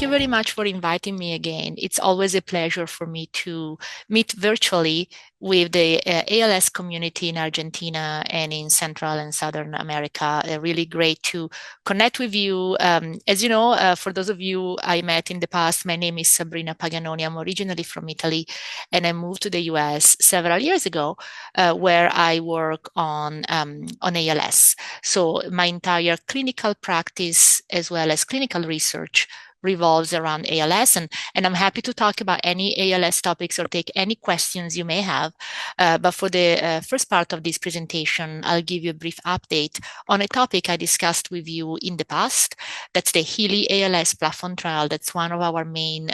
you very much for inviting me again. It's always a pleasure for me to meet virtually with the ALS community in Argentina and in Central and Southern America. Really great to connect with you. As you know, for those of you I met in the past, my name is Sabrina Paganoni. I'm originally from Italy, and I moved to the US several years ago, where I work on ALS. So my entire clinical practice, as well as clinical research, revolves around ALS, and I'm happy to talk about any ALS topics or take any questions you may have. But for the first part of this presentation, I'll give you a brief update on a topic I discussed with you in the past. That's the Healey ALS platform trial. That's one of our main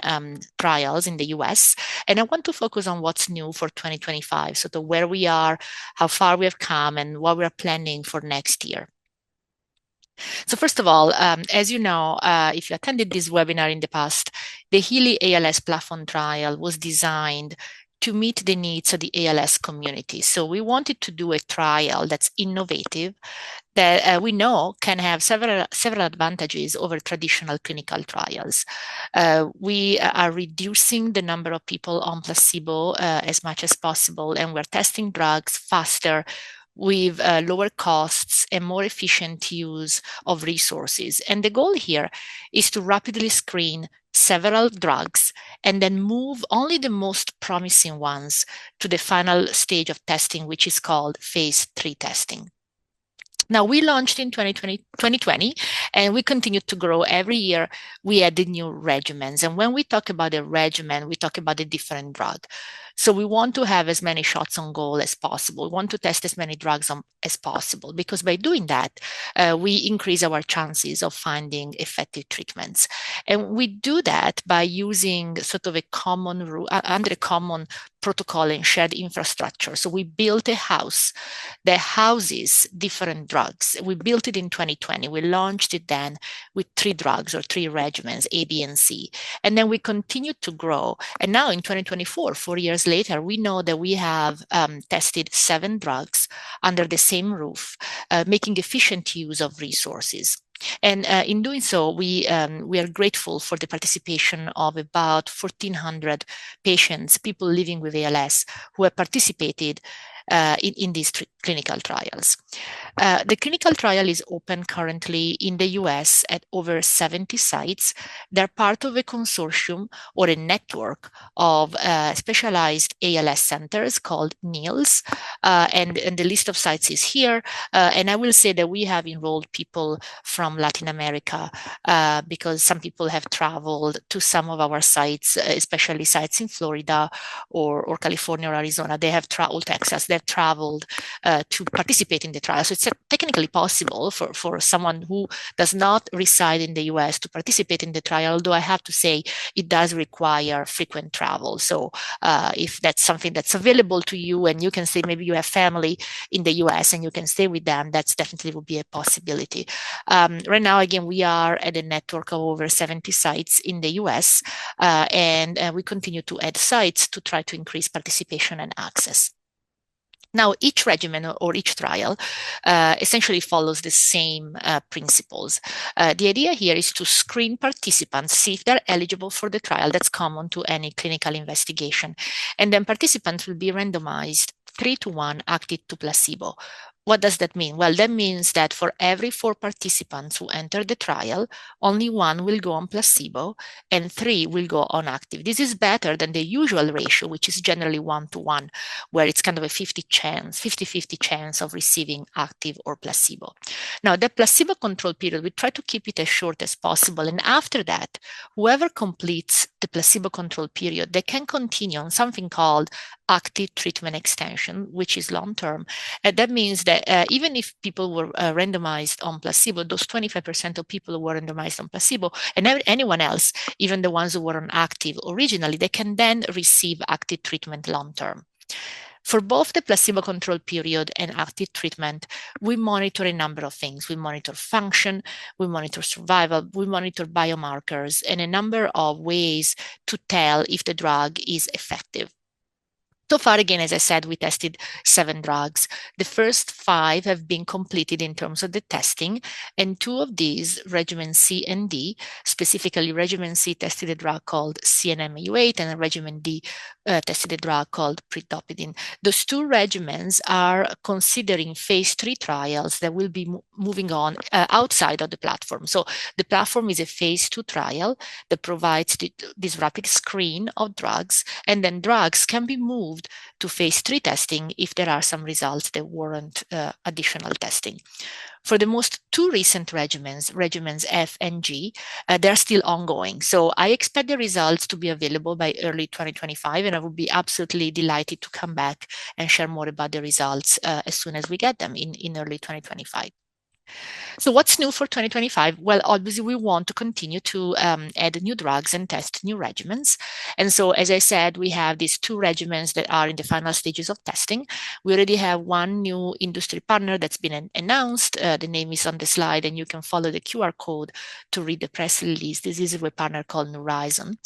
trials in the US. And I want to focus on what's new for 2025, so to where we are, how far we have come, and what we're planning for next year. So first of all, as you know, if you attended this webinar in the past, the Healey ALS platform trial was designed to meet the needs of the ALS community. So we wanted to do a trial that's innovative, that we know can have several advantages over traditional clinical trials. We are reducing the number of people on placebo as much as possible, and we're testing drugs faster with lower costs and more efficient use of resources. And the goal here is to rapidly screen several drugs and then move only the most promising ones to the final stage of testing, which is called phase 3 testing. Now, we launched in 2020, and we continued to grow every year. We added new regimens. And when we talk about a regimen, we talk about a different drug. So we want to have as many shots on goal as possible. We want to test as many drugs as possible, because by doing that, we increase our chances of finding effective treatments. And we do that by using sort of a common under a common protocol and shared infrastructure. So we built a house that houses different drugs. We built it in 2020. We launched it then with 3 drugs or 3 regimens, A, B, and C. And then we continued to grow. And now in 2024, 4 years later, we know that we have tested 7 drugs under the same roof, making efficient use of resources. And in doing so, we are grateful for the participation of about 1,400 patients, people living with ALS, who have participated in these clinical trials. The clinical trial is open currently in the US at over 70 sites. They're part of a consortium or a network of specialized ALS centers called NEALS, and the list of sites is here. And I will say that we have enrolled people from Latin America, because some people have traveled to some of our sites, especially sites in Florida or California or Arizona. They have traveled, Texas, they've traveled to participate in the trial. So it's technically possible for someone who does not reside in the US to participate in the trial, although I have to say it does require frequent travel. So if that's something that's available to you, and you can say maybe you have family in the US and you can stay with them, that's definitely would be a possibility. Right now, again, we are at a network of over 70 sites in the US, and we continue to add sites to try to increase participation and access. Now, each regimen or each trial essentially follows the same principles. The idea here is to screen participants, see if they're eligible for the trial. That's common to any clinical investigation. And then participants will be randomized 3-to-1 active to placebo. What does that mean? Well, that means that for every 4 participants who enter the trial, only 1 will go on placebo and 3 will go on active. This is better than the usual ratio, which is generally 1-to-1, where it's kind of a 50-50 chance of receiving active or placebo. Now, the placebo control period, we try to keep it as short as possible. And after that, whoever completes the placebo control period, they can continue on something called active treatment extension, which is long-term. And that means that even if people were randomized on placebo, those 25% of people who were randomized on placebo, and anyone else, even the ones who were on active originally, they can then receive active treatment long-term. For both the placebo control period and active treatment, we monitor a number of things. We monitor function, we monitor survival, we monitor biomarkers, and a number of ways to tell if the drug is effective. So far, again, as I said, we tested 7 drugs. The first 5 have been completed in terms of the testing, and 2 of these, regimen C and D, specifically regimen C tested a drug called CNMU8, and regimen D tested a drug called pridopidine. Those 2 regimens are considering phase 3 trials that will be moving on outside of the platform. So the platform is a phase 2 trial that provides this rapid screen of drugs, and then drugs can be moved to phase 3 testing if there are some results that warrant additional testing. For the most 2 recent regimens F and G, they're still ongoing. So I expect the results to be available by early 2025, and I would be absolutely delighted to come back and share more about the results as soon as we get them in early 2025. So what's new for 2025? Well, obviously, we want to continue to add new drugs and test new regimens. And so, as I said, we have these 2 regimens that are in the final stages of testing. We already have 1 new industry partner that's been announced. The name is on the slide, and you can follow the QR code to read the press release. This is a partner called Horizon.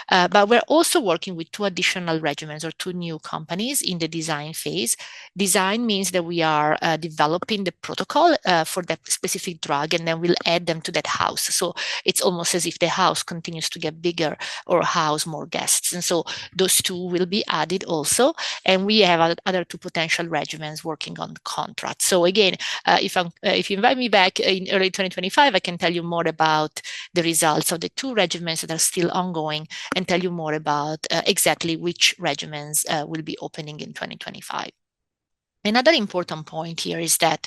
But we're also working with 2 additional regimens or 2 new companies in the design phase. Design means that we are developing the protocol for that specific drug, and then we'll add them to that house. So it's almost as if the house continues to get bigger or house more guests. And so those 2 will be added also. And we have other 2 potential regimens working on contracts. So again, if you invite me back in early 2025, I can tell you more about the results of the 2 regimens that are still ongoing and tell you more about exactly which regimens will be opening in 2025. Another important point here is that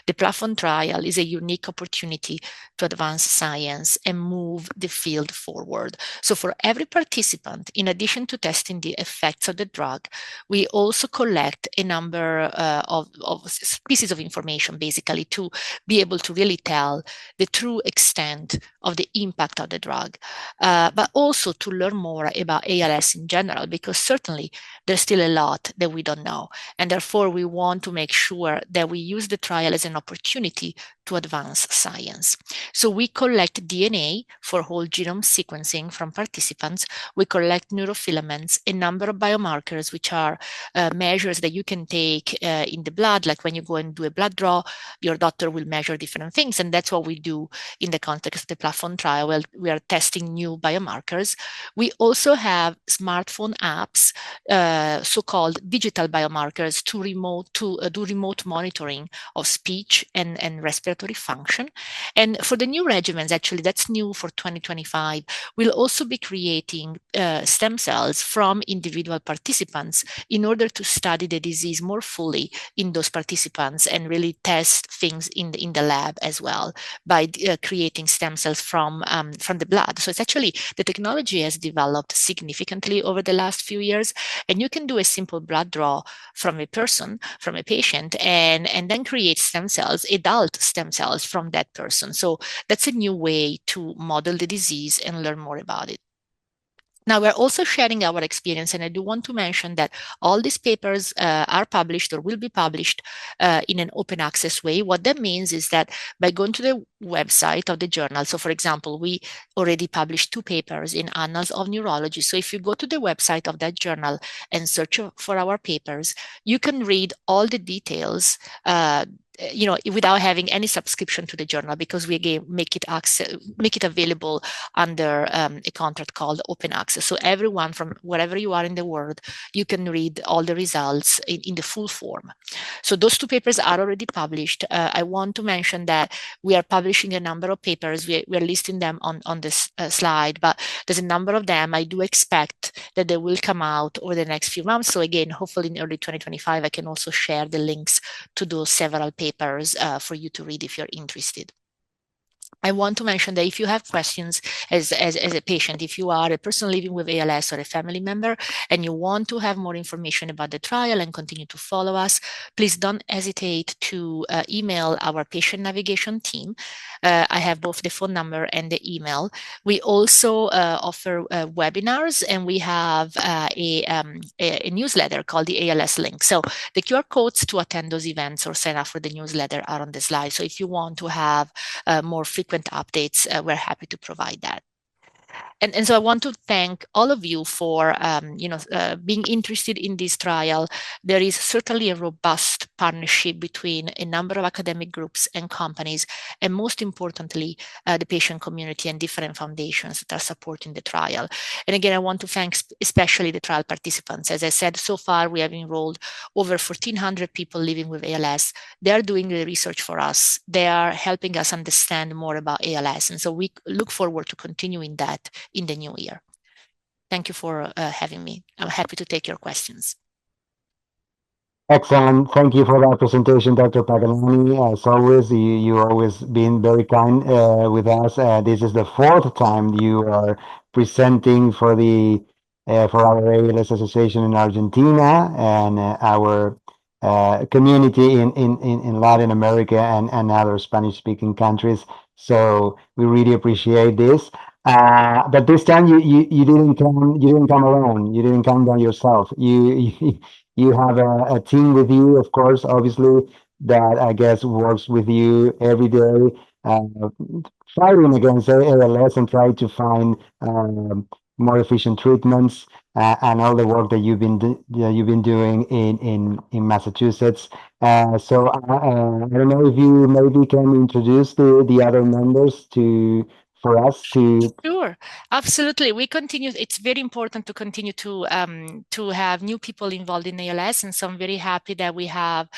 the platform trial is a unique opportunity to advance science and move the field forward. So for every participant, in addition to testing the effects of the drug, we also collect a number of pieces of information, basically, to be able to really tell the true extent of the impact of the drug, but also to learn more about ALS in general, because certainly there's still a lot that we don't know. And therefore, we want to make sure that we use the trial as an opportunity to advance science. So we collect DNA for whole genome sequencing from participants. We collect neurofilaments, a number of biomarkers, which are measures that you can take in the blood, like when you go and do a blood draw, your doctor will measure different things. And that's what we do in the context of the platform trial. Well, we are testing new biomarkers. We also have smartphone apps, so-called digital biomarkers, to do remote monitoring of speech and respiratory function. And for the new regimens, actually, that's new for 2025, we'll also be creating stem cells from individual participants in order to study the disease more fully in those participants and really test things in the lab as well by creating stem cells from the blood. So it's actually, the technology has developed significantly over the last few years, and you can do a simple blood draw from a person, from a patient, and then create stem cells, adult stem cells from that person. So that's a new way to model the disease and learn more about it. Now, we're also sharing our experience, and I do want to mention that all these papers are published or will be published in an open access way. What that means is that by going to the website of the journal, so for example, we already published 2 papers in Annals of Neurology. So if you go to the website of that journal and search for our papers, you can read all the details without having any subscription to the journal, because we again make it available under a contract called open access. So everyone from wherever you are in the world, you can read all the results in the full form. So those 2 papers are already published. I want to mention that we are publishing a number of papers. We are listing them on this slide, but there's a number of them. I do expect that they will come out over the next few months. So again, hopefully in early 2025, I can also share the links to those several papers for you to read if you're interested. I want to mention that if you have questions as a patient, if you are a person living with ALS or a family member and you want to have more information about the trial and continue to follow us, please don't hesitate to email our patient navigation team. I have both the phone number and the email. We also offer webinars, and we have a newsletter called the ALS link. So the QR codes to attend those events or sign up for the newsletter are on the slide. So if you want to have more frequent updates, we're happy to provide that. And so I want to thank all of you for being interested in this trial. There is certainly a robust partnership between a number of academic groups and companies, and most importantly, the patient community and different foundations that are supporting the trial. And again, I want to thank especially the trial participants. As I said, so far we have enrolled over 1,400 people living with ALS. They are doing the research for us. They are helping us understand more about ALS. And so we look forward to continuing that in the new year. Thank you for having me. I'm happy to take your questions. Excellent. Thank you for that presentation, Dr. Paganoni. As always, you always been very kind with us. This is the fourth time you are presenting for the for our ALS Association in Argentina and our community in Latin America and other Spanish-speaking countries. So we really appreciate this. But this time you didn't come alone. You didn't come by yourself. You have a team with you, of course, obviously, that I guess works with you every day, uh, fighting against ALS and try to find more efficient treatments and all the work that you've been doing in Massachusetts. I don't know if you maybe can introduce the other members to for us to. Sure, absolutely. We continue. It's very important to continue to have new people involved in ALS, and so I'm very happy that we have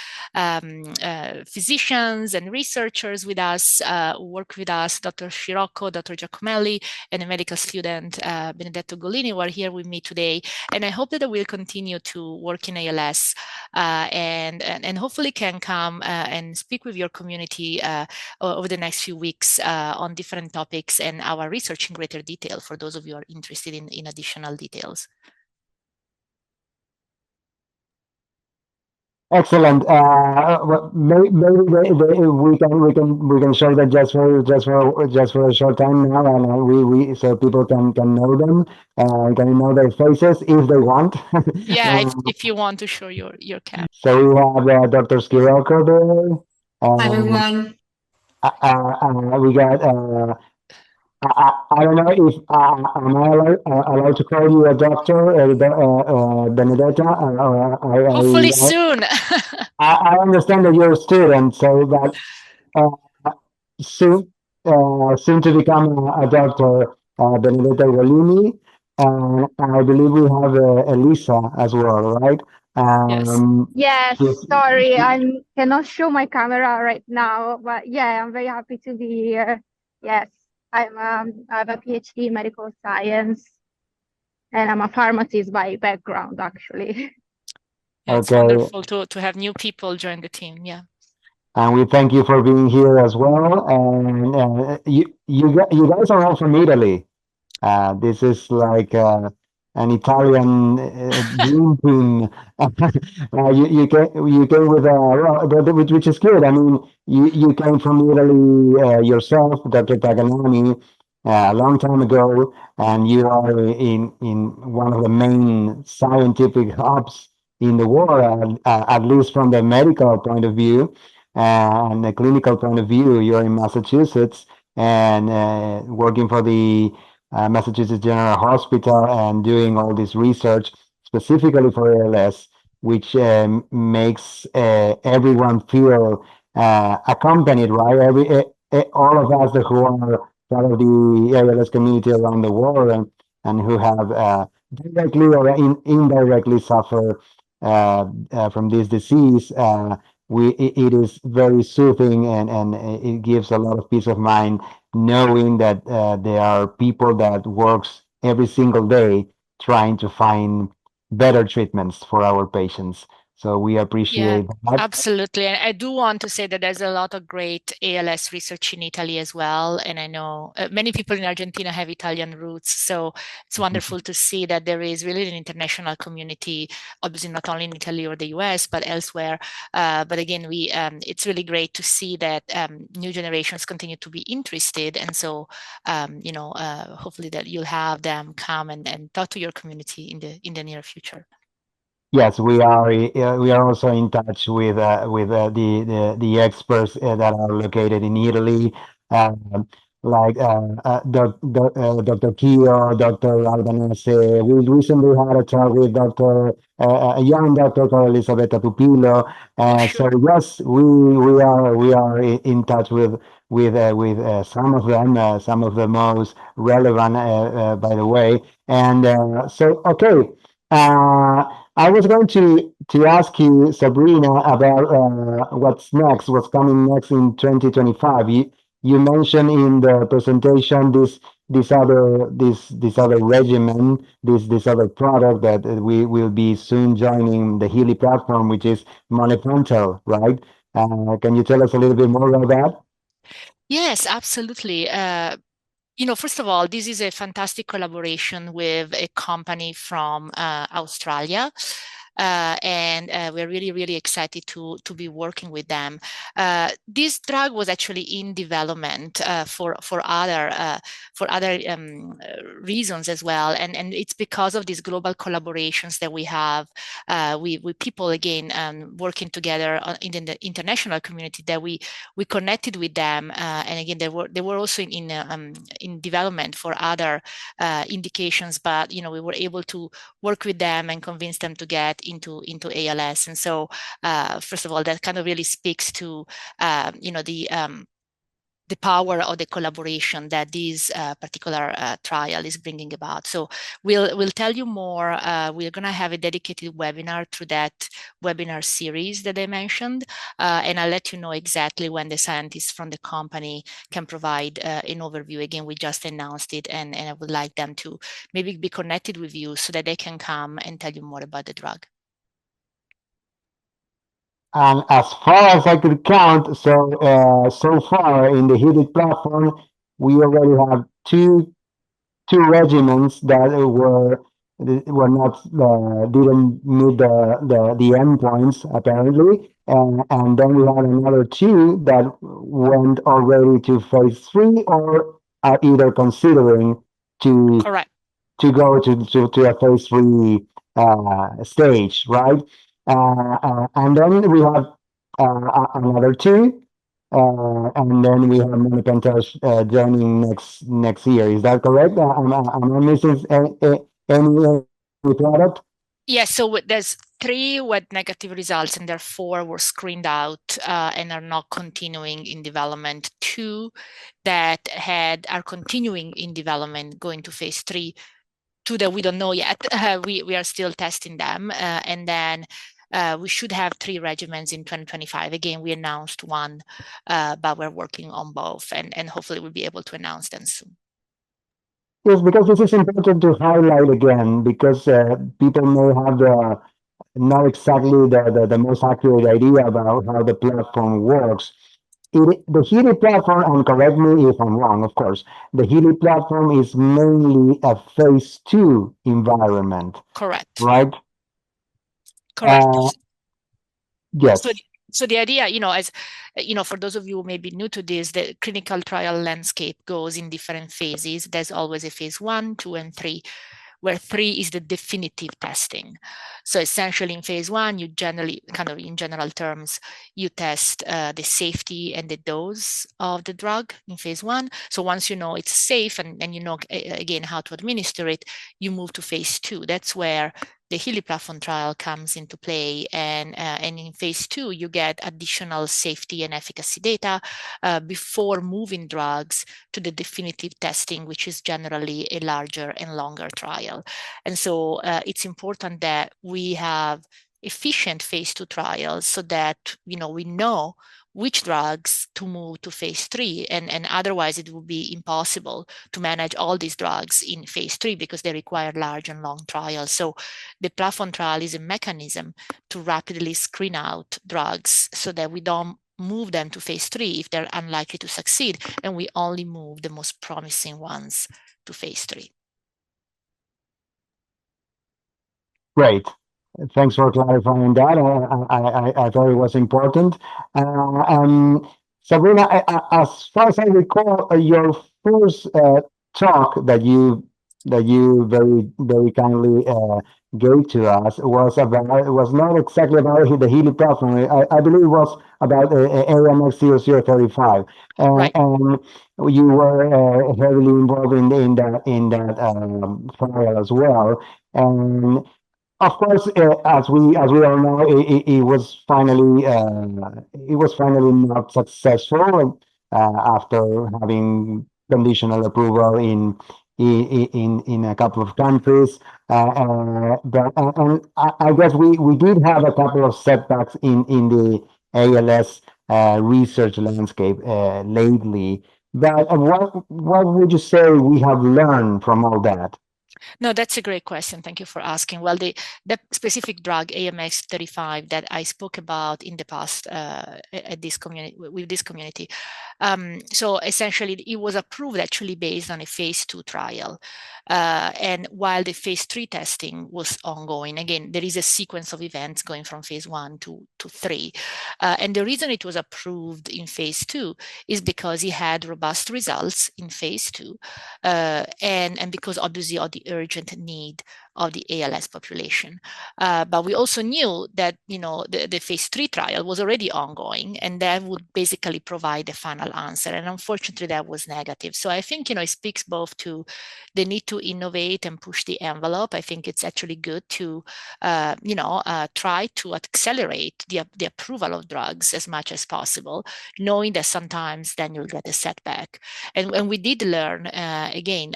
physicians and researchers with us, who work with us, Dr. Scirocco, Dr. Giacomelli, and a medical student, Benedetto Golini, who are here with me today. And I hope that we'll continue to work in ALS and hopefully can come and speak with your community over the next few weeks on different topics and our research in greater detail for those of you who are interested in additional details. Excellent. Maybe we can show that just for a short time now, and we so people can know them, can know their faces if they want. Yeah, if you want to show your camera. So we have Dr. Scirocco there. Hi, everyone. We got. I don't know if am I allowed to call you a doctor, Benedetta. Hopefully soon. I understand that you're a student, so that uh, soon soon to become a doctor, Benedetta Golini, and I believe we have Elisa as well, right? Yes. Yes, She's, sorry, I cannot show my camera right now, but yeah, I'm very happy to be here. Yes, I have a PhD in medical science, and I'm a pharmacist by background, actually. Yeah, it's wonderful to have new people join the team. Yeah. And we thank you for being here as well. And you guys are all from Italy. This is like an Italian dream team. You came with well, which is good. I mean, you came from Italy yourself, Dr. Paganoni, a long time ago, and you are in one of the main scientific hubs in the world, at least from the medical point of view and the clinical point of view. You're in Massachusetts and working for the Massachusetts General Hospital and doing all this research specifically for ALS, which makes everyone feel accompanied, right? All of us who are part of the ALS community around the world and who have directly or indirectly suffer from this disease. It is very soothing and it gives a lot of peace of mind knowing that there are people that works every single day trying to find better treatments for our patients. So we appreciate that. Absolutely. And I do want to say that there's a lot of great ALS research in Italy as well. And I know many people in Argentina have Italian roots. So it's wonderful to see that there is really an international community, obviously not only in Italy or the US, but elsewhere. But again, it's really great to see that new generations continue to be interested. And so, hopefully that you'll have them come and talk to your community in the near future. Yes, we are. We are also in touch with the experts that are located in Italy. Um, like Dr. Kio, Dr. Albanese. We recently had a talk with a young Dr. called Elisabetta Pupillo. Oh, So sure. yes, we are in touch with some of them, some of the most relevant, by the way. And so okay. Uh, I was going to ask you, Sabrina, about what's next, what's coming next in 2025. You mentioned in the presentation this other regimen, this other product that we will be soon joining the Healey platform, which is monopontal, right? Can you tell us a little bit more about that? Yes, absolutely. First of all, this is a fantastic collaboration with a company from Australia. And we're really, really excited to be working with them. This drug was actually in development for other reasons as well, and it's because of these global collaborations that we have with people again working together in the international community that we connected with them, and again they were also in development for other indications, but we were able to work with them and convince them to get into ALS. And so first of all, that kind of really speaks to the power of the collaboration that this particular trial is bringing about. So we'll tell you more. We're going to have a dedicated webinar through that webinar series that I mentioned, and I'll let you know exactly when the scientists from the company can provide an overview. Again, we just announced it, and I would like them to maybe be connected with you so that they can come and tell you more about the drug. And as far as I could count, so far in the Heated platform, we already have two regiments that were not didn't meet the endpoints apparently, and then we have another two that went already to phase 3 or are either considering to Correct. go to a phase 3 stage, right? And then we have another two, and then we have Monopentage joining next year. Is that correct? Am I missing any product? Yes, so there's 3 with negative results, and there 4 were screened out and are not continuing in development. 2 that are continuing in development, going to phase 3. 2 that we don't know yet. We are still testing them, and then we should have 3 regimens in 2025. Again, we announced one, but we're working on both, and hopefully we'll be able to announce them soon. Yes, because this is important to highlight again, because people may have not exactly the most accurate idea about how the platform works. The Healy platform, and correct me if I'm wrong, of course, the Healy platform is mainly a phase 2 environment, Correct. right? Correct. So, Yes. so the idea, as for those of you who may be new to this, the clinical trial landscape goes in different phases. There's always a phase 1, 2, and 3, where 3 is the definitive testing. So essentially in phase 1, you generally, kind of in general terms, you test the safety and the dose of the drug in phase 1. So once you know it's safe and you know, again, how to administer it, you move to phase 2. That's where the Healey platform trial comes into play, and in phase 2 you get additional safety and efficacy data before moving drugs to the definitive testing, which is generally a larger and longer trial. And so it's important that we have efficient phase 2 trials so that we know which drugs to move to phase 3, and otherwise it would be impossible to manage all these drugs in phase 3 because they require large and long trials. So the platform trial is a mechanism to rapidly screen out drugs so that we don't move them to phase 3 if they're unlikely to succeed, and we only move the most promising ones to phase 3. Great. Thanks for clarifying that. I thought it was important. Sabrina, as far as I recall, your first talk that you that you very kindly gave to us was not exactly about the Healey platform. I believe it was about AMX0035, Right. and you were heavily involved in that trial as well. And of course, as we all know, it was finally not successful after having conditional approval in a couple of countries. And I guess we did have a couple of setbacks in the ALS research landscape lately. But what would you say we have learned from all that? No, that's a great question. Thank you for asking. Well, the specific drug AMX35 that I spoke about in the past at this community with this community. So essentially, it was approved actually based on a phase 2 trial, and while the phase 3 testing was ongoing, again there is a sequence of events going from phase 1 to 3, and the reason it was approved in phase 2 is because it had robust results in phase 2, and because obviously of the urgent need of the ALS population. But we also knew that the phase 3 trial was already ongoing, and that would basically provide the final answer. And unfortunately, that was negative. So I think it speaks both to the need to innovate and push the envelope. I think it's actually good to try to accelerate the approval of drugs as much as possible, knowing that sometimes then you'll get a setback. And we did learn again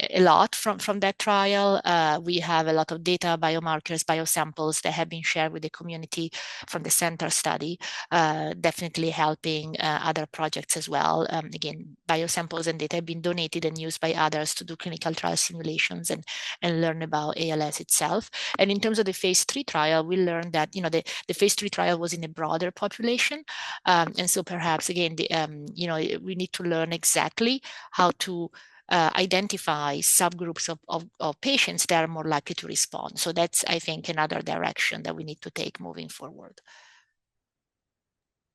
a lot from that trial. We have a lot of data, biomarkers, biosamples that have been shared with the community from the center study, definitely helping other projects as well. Again, biosamples and data have been donated and used by others to do clinical trial simulations and learn about ALS itself. And in terms of the phase 3 trial, we learned that the phase 3 trial was in a broader population, and so perhaps again we need to learn exactly how to identify subgroups of patients that are more likely to respond. So that's, I think, another direction that we need to take moving forward.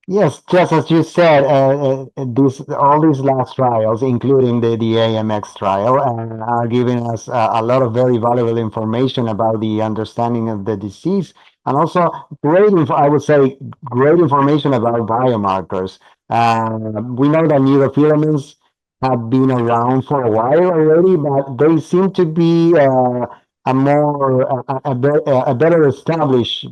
Yes, just as you said, all these last trials, including the AMX trial, are giving us a lot of very valuable information about the understanding of the disease, and also I would say, great information about biomarkers. We know that neurofilaments have been around for a while already, but they seem to be a better established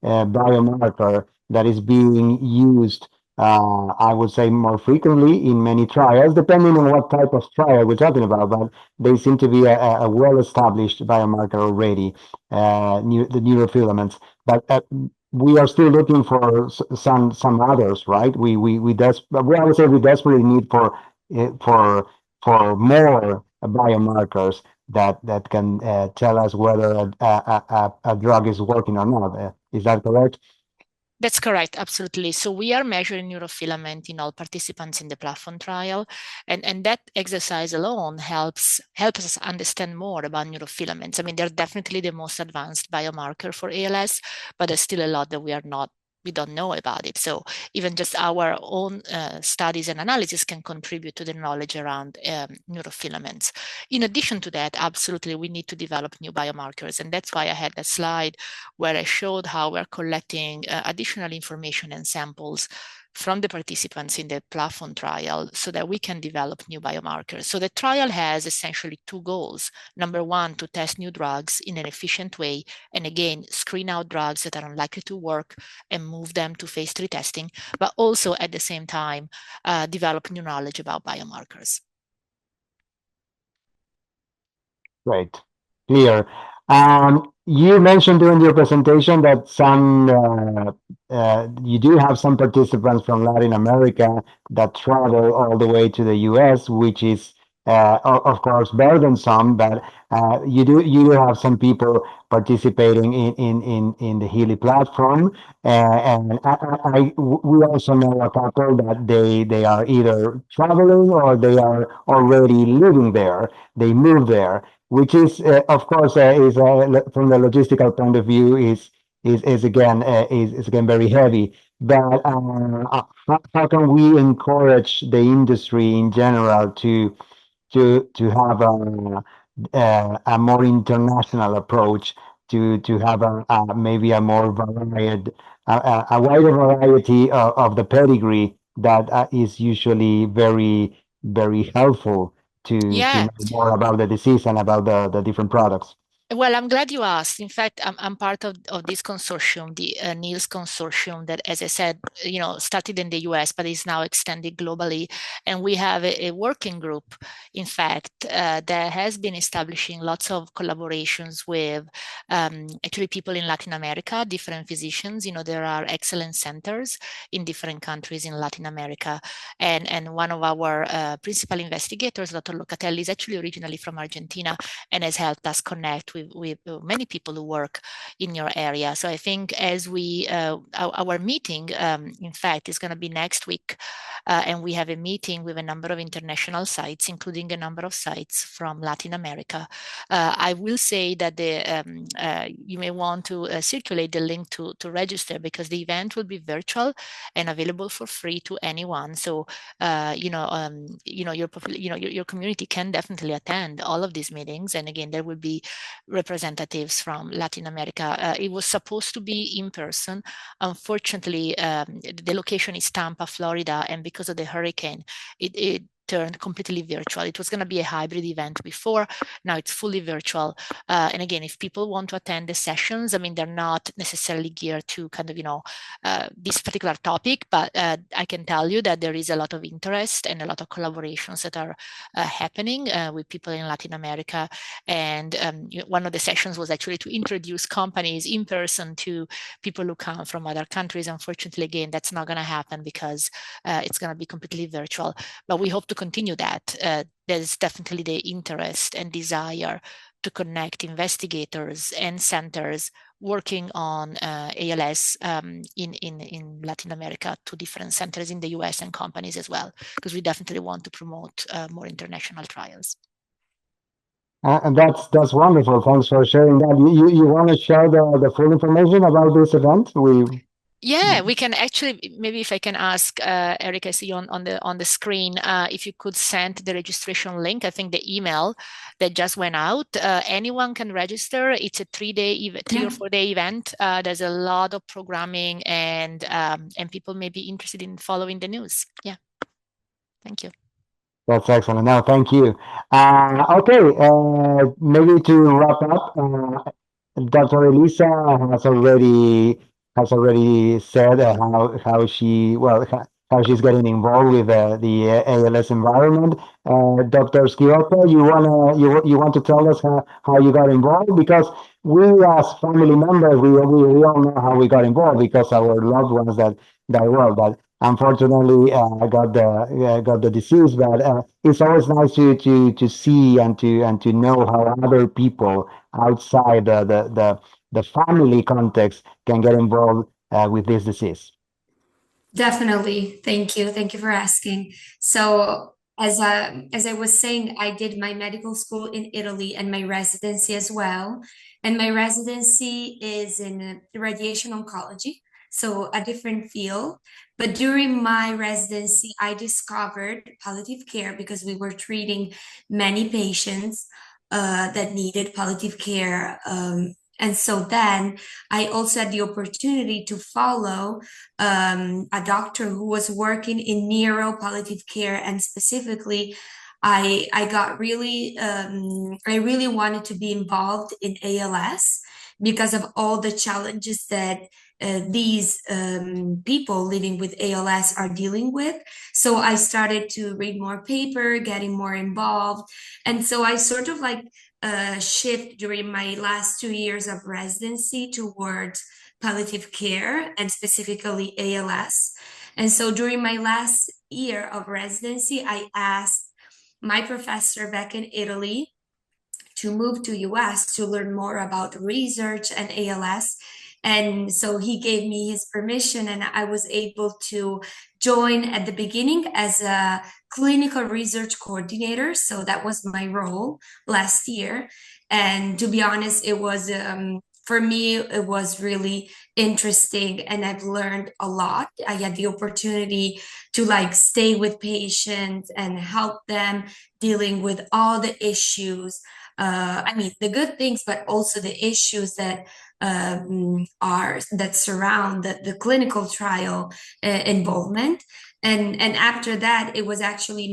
biomarker that is being used, I would say, more frequently in many trials, depending on what type of trial we're talking about. But they seem to be a well-established biomarker already, the neurofilaments. But we are still looking for some others, right? I would say we desperately need for more biomarkers that can tell us whether a drug is working or not. Is that correct? That's correct, absolutely. So we are measuring neurofilament in all participants in the platform trial, and that exercise alone helps us understand more about neurofilaments. I mean, they're definitely the most advanced biomarker for ALS, but there's still a lot that we don't know about it. So even just our own studies and analysis can contribute to the knowledge around neurofilaments. In addition to that, absolutely, we need to develop new biomarkers. And that's why I had that slide where I showed how we're collecting additional information and samples from the participants in the platform trial so that we can develop new biomarkers. So the trial has essentially two goals. Number one, to test new drugs in an efficient way, and again, screen out drugs that are unlikely to work and move them to phase 3 testing, but also at the same time, develop new knowledge about biomarkers. Great. Clear. You mentioned during your presentation that you do have some participants from Latin America that travel all the way to the US, which is, of course, burdensome, but you do have some people participating in the Healey platform. And we also know a couple that they are either traveling or they are already living there. They moved there, which is, of course, from the logistical point of view, is again very heavy. But how can we encourage the industry in general to have a more international approach, to have maybe a more varied, a wider variety of the pedigree that is usually very helpful to Yeah. know more about the disease and about the different products. Well, I'm glad you asked. In fact, I'm part of this consortium, the NILS consortium that, as I said, started in the US, but is now extended globally. And we have a working group, in fact, that has been establishing lots of collaborations with actually people in Latin America, different physicians. There are excellent centers in different countries in Latin America. And one of our principal investigators, Dr. Locatelli, is actually originally from Argentina and has helped us connect with many people who work in your area. So I think as our meeting, in fact, is going to be next week. And we have a meeting with a number of international sites, including a number of sites from Latin America. I will say that you may want to circulate the link to register, because the event will be virtual and available for free to anyone. So your community can definitely attend all of these meetings. And again, there will be representatives from Latin America. It was supposed to be in person. Unfortunately, the location is Tampa, Florida, and because of the hurricane, it turned completely virtual. It was going to be a hybrid event before. Now it's fully virtual. And again, if people want to attend the sessions, I mean, they're not necessarily geared to kind of, this particular topic, but I can tell you that there is a lot of interest and a lot of collaborations that are happening with people in Latin America. And one of the sessions was actually to introduce companies in person to people who come from other countries. Unfortunately, again, that's not going to happen because it's going to be completely virtual. But we hope to continue that. There's definitely the interest and desire to connect investigators and centers working on ALS in Latin America to different centers in the US and companies as well, because we definitely want to promote more international trials. And that's wonderful. Thanks for sharing that. You want to share the full information about this event? Yeah, we can actually, maybe if I can ask Eric, I see you on the screen, if you could send the registration link. I think the email that just went out, anyone can register. It's a 3 or 4 day event. There's a lot of programming, and people may be interested in following the news. Yeah, thank you. That's excellent. No, thank you. Okay, maybe to wrap up, Dr. Elisa has already said how she's getting involved with the ALS environment. Dr. Schiotto, you want to tell us how you got involved? Because we as family members, we all know how we got involved, because our loved ones that unfortunately got the disease. But it's always nice to see and to know how other people outside the family context can get involved with this disease. Definitely. Thank you. Thank you for asking. So as I was saying, I did my medical school in Italy and my residency as well. And my residency is in radiation oncology, so a different field. But during my residency, I discovered palliative care because we were treating many patients that needed palliative care. And so then I also had the opportunity to follow a doctor who was working in neuro palliative care, and specifically I got really I really wanted to be involved in ALS because of all the challenges that these people living with ALS are dealing with. So I started to read more paper, getting more involved, and so I sort of like shift during my last 2 years of residency towards palliative care and specifically ALS. And so during my last year of residency, I asked my professor back in Italy to move to US to learn more about research and ALS. And so he gave me his permission, and I was able to join at the beginning as a clinical research coordinator. So that was my role last year. And to be honest, it was for me, it was really interesting, and I've learned a lot. I had the opportunity to like stay with patients and help them dealing with all the issues. I mean, the good things, but also the issues that surround the clinical trial involvement. And after that, it was actually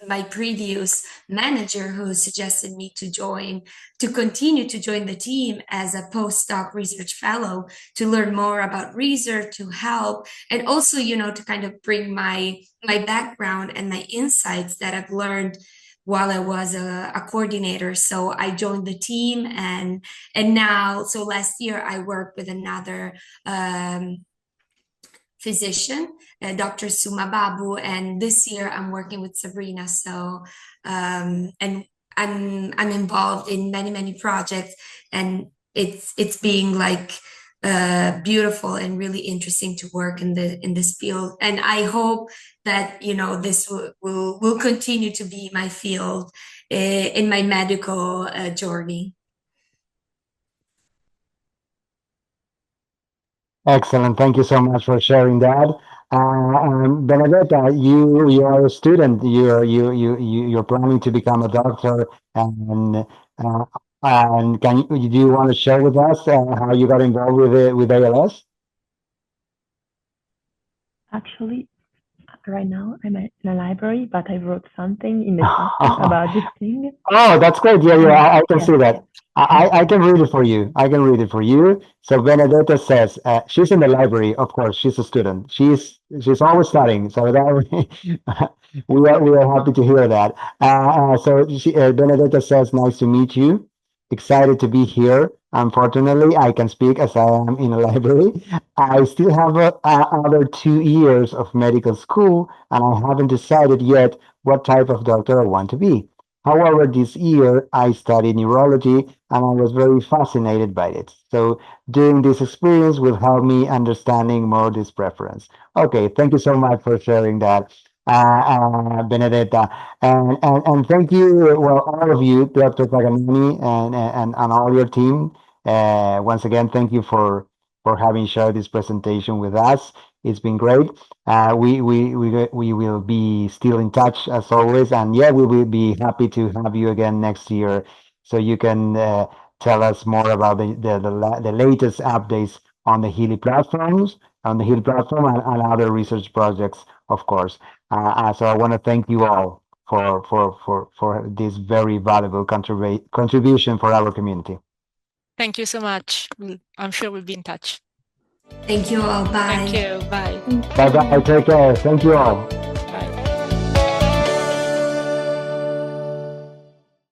my previous manager who suggested me to continue to join the team as a postdoc research fellow, to learn more about research, to help, and also, you know, to kind of bring my background and my insights that I've learned while I was a coordinator. So I joined the team, and now, so last year I worked with another physician, Dr. Suma Babu, and this year I'm working with Sabrina. So and I'm involved in many projects, and it's being like beautiful and really interesting to work in this field. And I hope that, you know, this will continue to be my field in my medical journey. Excellent. Thank you so much for sharing that. Benedetta, you are a student. You're planning to become a doctor, and do you want to share with us how you got involved with ALS? Actually, right now I'm in a library, but I wrote something in the chat about this thing. Oh, that's great. Yeah, I can see that. I can read it for you. I can read it for you. So Benedetta says she's in the library. Of course, she's a student. She's always studying. So that we are happy to hear that. Benedetta says, "Nice to meet you. Excited to be here. Unfortunately, I can speak as I am in a library. I still have other 2 years of medical school, and I haven't decided yet what type of doctor I want to be. However, this year I studied neurology and I was very fascinated by it. So doing this experience will help me understanding more this preference." Okay, thank you so much for sharing that, Benedetta. And thank you, well, all of you, Dr. Paganoni and all your team. Once again, thank you for having shared this presentation with us. It's been great. We will be still in touch as always, and yeah, we will be happy to have you again next year, so you can tell us more about the latest updates on the Healey platforms, on the Healey platform, and other research projects, of course. So I want to thank you all for this very valuable contribution for our community. Thank you so much. I'm sure we'll be in touch. Thank you all. Bye. Thank you. Bye. Bye bye. Take care. Thank you all.